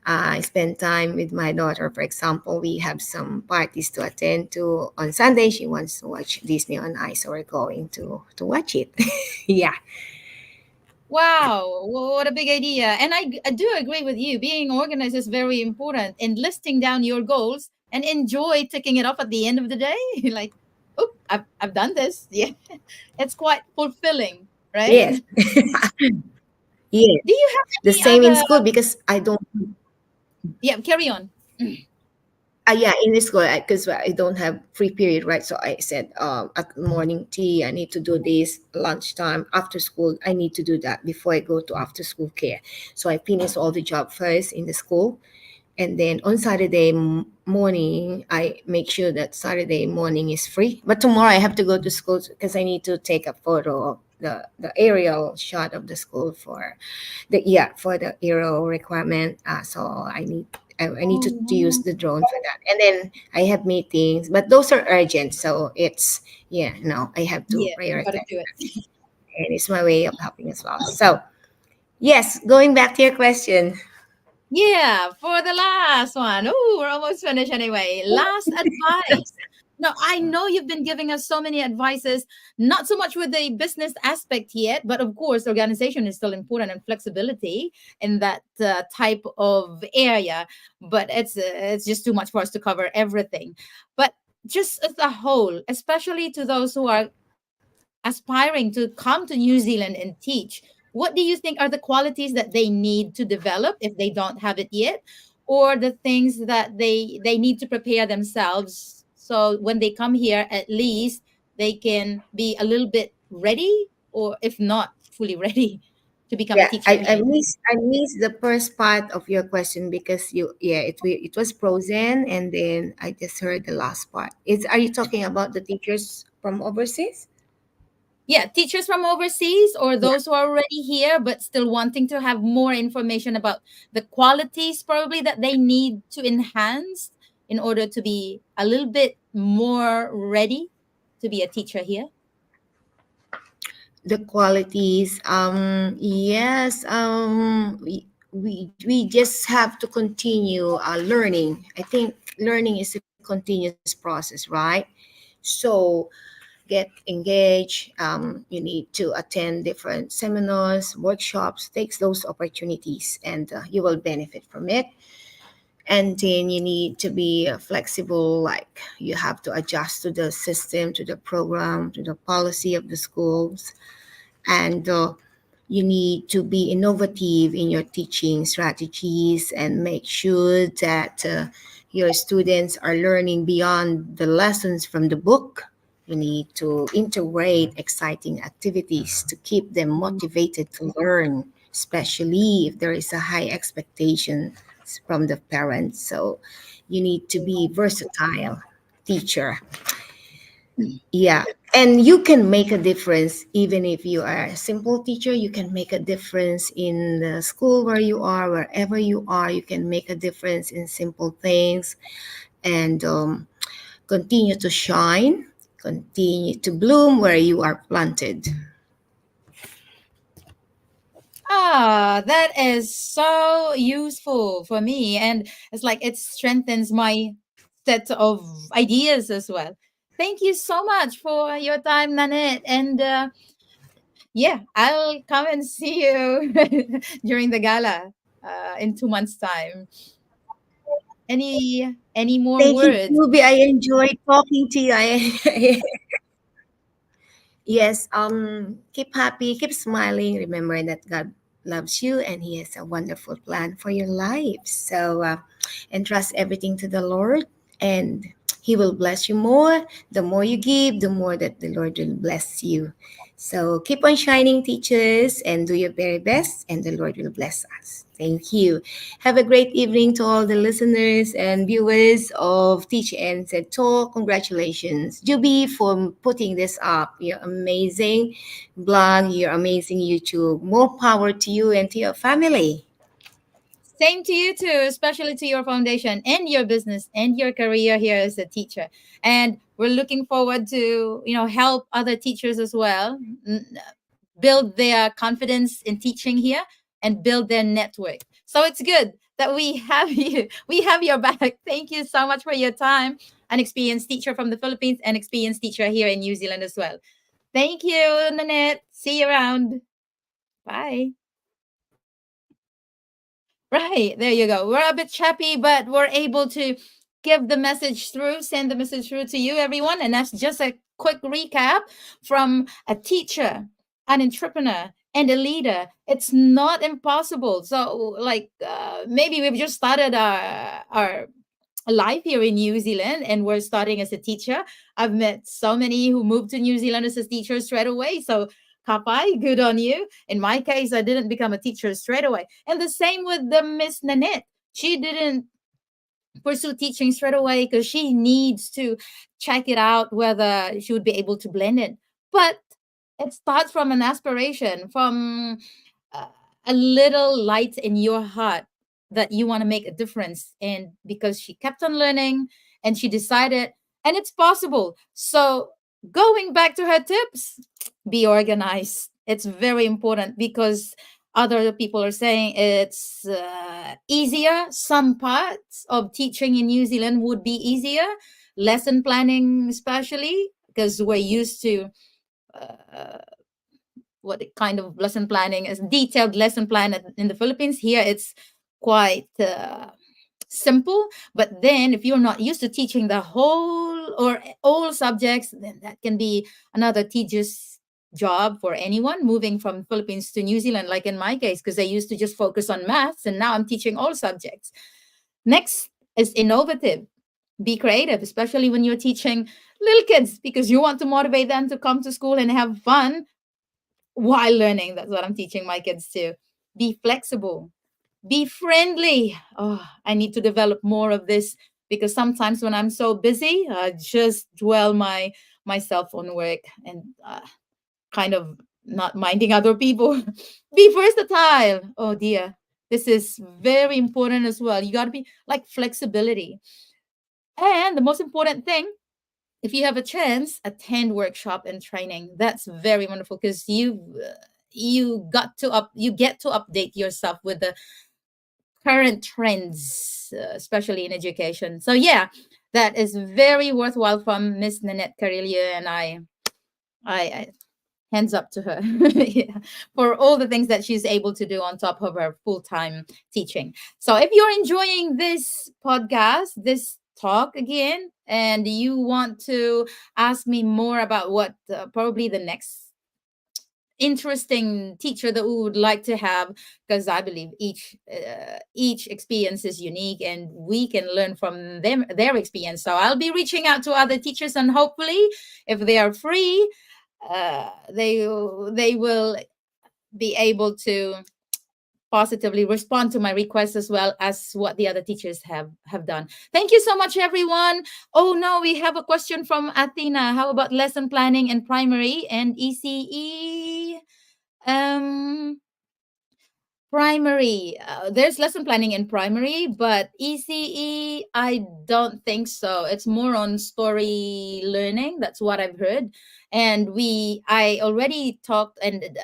I spend time with my daughter. For example, we have some parties to attend to on Sunday. She wants to watch Disney on Ice, so we're going to watch it. Yeah, Wow, what a big idea. And I do agree with you. Being organized is very important in listing down your goals and enjoy ticking it off at the end of the day. Like, oh, I've done this. Yeah. It's quite fulfilling, right? yes, yeah. Do you have The any same in other? school because I don't. Yeah, carry on. Yeah, in the school because I don't have free period, right? So I said, at morning tea, I need to do this. Lunchtime, after school, I need to do that before I go to after school care. So I finish all the job first in the school, and then on Saturday morning, I make sure that Saturday morning is free. But tomorrow I have to go to school because I need to take a photo of the aerial shot of the school for the aerial requirement. So I need Oh, to use no. the drone for that. And then I have meetings, but those are urgent. So it's, yeah, no, I have to Yeah, you got to prioritize do it. that. And it's my way of helping as well. So yes, going back to your question. Yeah, for the last one. Oh, we're almost finished anyway. Last advice. Now, I know you've been giving us so many advices, not so much with the business aspect yet, but of course, organization is still important and flexibility in that type of area. But it's just too much for us to cover everything. But just as a whole, especially to those who are aspiring to come to New Zealand and teach, what do you think are the qualities that they need to develop if they don't have it yet, or the things that they need to prepare themselves so when they come here, at least they can be a little bit ready, or if not fully ready, to become a Yeah, teacher here? I missed the first part of your question because it was frozen, and then I just heard the last part. Is Are you talking about the teachers from overseas? Yeah, teachers from overseas or Yeah. those who are already here but still wanting to have more information about the qualities probably that they need to enhance in order to be a little bit more ready to be a teacher here. The qualities, yes, we just have to continue learning. I think learning is a continuous process, right? So get engaged. You need to attend different seminars, workshops, takes those opportunities, and you will benefit from it. And then you need to be flexible, like you have to adjust to the system, to the program, to the policy of the schools. And You need to be innovative in your teaching strategies and make sure that your students are learning beyond the lessons from the book. You need to integrate exciting activities to keep them motivated to learn, especially if there is a high expectation from the parents. So you need to be versatile teacher. Yeah. And you can make a difference even if you are a simple teacher. You can make a difference in the school where you are, wherever you are. You can make a difference in simple things and continue to shine, continue to bloom where you are planted. Ah, that is so useful for me. And it's like it strengthens my set of ideas as well. Thank you so much for your time, Nanette. And yeah, I'll come and see you during the gala in 2 months' time. Any more Thank you, words? Ruby. I enjoyed talking to you. Yes, keep happy, keep smiling. Remember that God loves you and He has a wonderful plan for your life. So, entrust everything to the Lord, and He will bless you more. The more you give, the more that the Lord will bless you. So, keep on shining, teachers, and do your very best, and the Lord will bless us. Thank you. Have a great evening to all the listeners and viewers of TeachNZ Talk. Congratulations, Juby, for putting this up. You're amazing blog, you're amazing YouTube. More power to you and to your family. Same to you too, especially to your foundation and your business and your career here as a teacher. And we're looking forward to, help other teachers as well, build their confidence in teaching here and build their network. So it's good that we have you. We have your back. Thank you so much for your time. An experienced teacher from the Philippines and experienced teacher here in New Zealand as well. Thank you, Nanette. See you around. Bye. Right, there you go. We're a bit chappy, but we're able to give the message through, send the message through to you, everyone. And that's just a quick recap from a teacher, an entrepreneur, and a leader. It's not impossible. So, like, maybe we've just started our life here in New Zealand and we're starting as a teacher. I've met so many who moved to New Zealand as a teacher straight away. So Kapai, good on you. In my case, I didn't become a teacher straight away. And the same with the Miss Nanette. She didn't pursue teaching straight away because she needs to check it out whether she would be able to blend it. But it starts from an aspiration, from uh, a little light in your heart that you want to make a difference. And because she kept on learning and she decided, and it's possible. So, going back to her tips, be organized. It's very important because other people are saying it's easier. Some parts of teaching in New Zealand would be easier, lesson planning, especially because we're used to uh, what kind of lesson planning is detailed lesson plan in the Philippines. Here it's quite simple, but then if you're not used to teaching the whole or all subjects, then that can be another tedious job for anyone moving from Philippines to New Zealand, like in my case, because I used to just focus on maths and now I'm teaching all subjects. Next is innovative. Be creative, especially when you're teaching little kids, because you want to motivate them to come to school and have fun while learning. That's what I'm teaching my kids to. Be flexible, be friendly. Oh, I need to develop more of this because sometimes when I'm so busy, I just dwell myself on work and kind of not minding other people. Be versatile. Oh dear. This is very important as well. You got to be like flexibility. And the most important thing, if you have a chance, attend workshop and training. That's very wonderful because you get to update yourself with the current trends, especially in education. So yeah, that is very worthwhile from Miss Nanette Carillo, and I hands up to her yeah, for all the things that she's able to do on top of her full-time teaching. So if you're enjoying this podcast, this talk again, and you want to ask me more about what probably the next interesting teacher that we would like to have, because I believe each experience is unique and we can learn from them, their experience. So I'll be reaching out to other teachers, and hopefully if they are free, they will be able to positively respond to my requests, as well as what the other teachers have done. Thank you so much, everyone. Oh no, we have a question from Athena. How about lesson planning in primary and ECE? um Primary, there's lesson planning in primary, but ECE, I don't think so. It's more on story learning. That's what I've heard. And I already talked and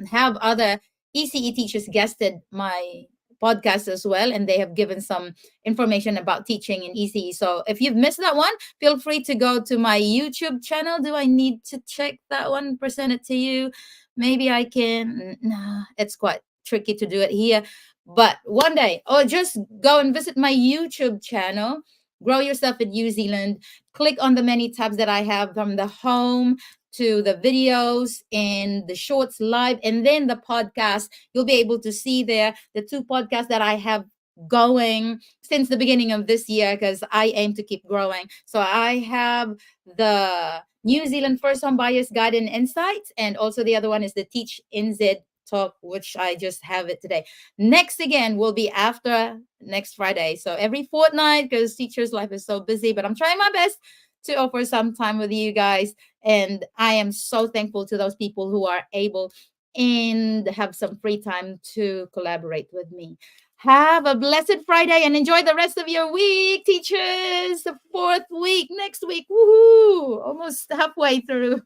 have other ECE teachers guested my podcast as well, and they have given some information about teaching in ECE. So if you've missed that one, feel free to go to my YouTube channel. Do I need to check that one, present it to you? Maybe I can. Nah, it's quite tricky to do it here, but one day, or just go and visit my YouTube channel, Grow Yourself in New Zealand. Click on the many tabs that I have, from the home to the videos and the shorts live, and then the podcast. You'll be able to see there the 2 podcasts that I have going since the beginning of this year, because I aim to keep growing. So I have the New Zealand First Home Buyers Guide and Insights, and also the other one is the Teach NZ Talk, which I just have it today. Next again will be after next Friday. So every fortnight, because teachers' life is so busy, but I'm trying my best to offer some time with you guys. And I am so thankful to those people who are able and have some free time to collaborate with me. Have a blessed Friday and enjoy the rest of your week, teachers. The 4th week next week. Woohoo! Almost halfway through.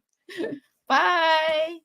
Bye.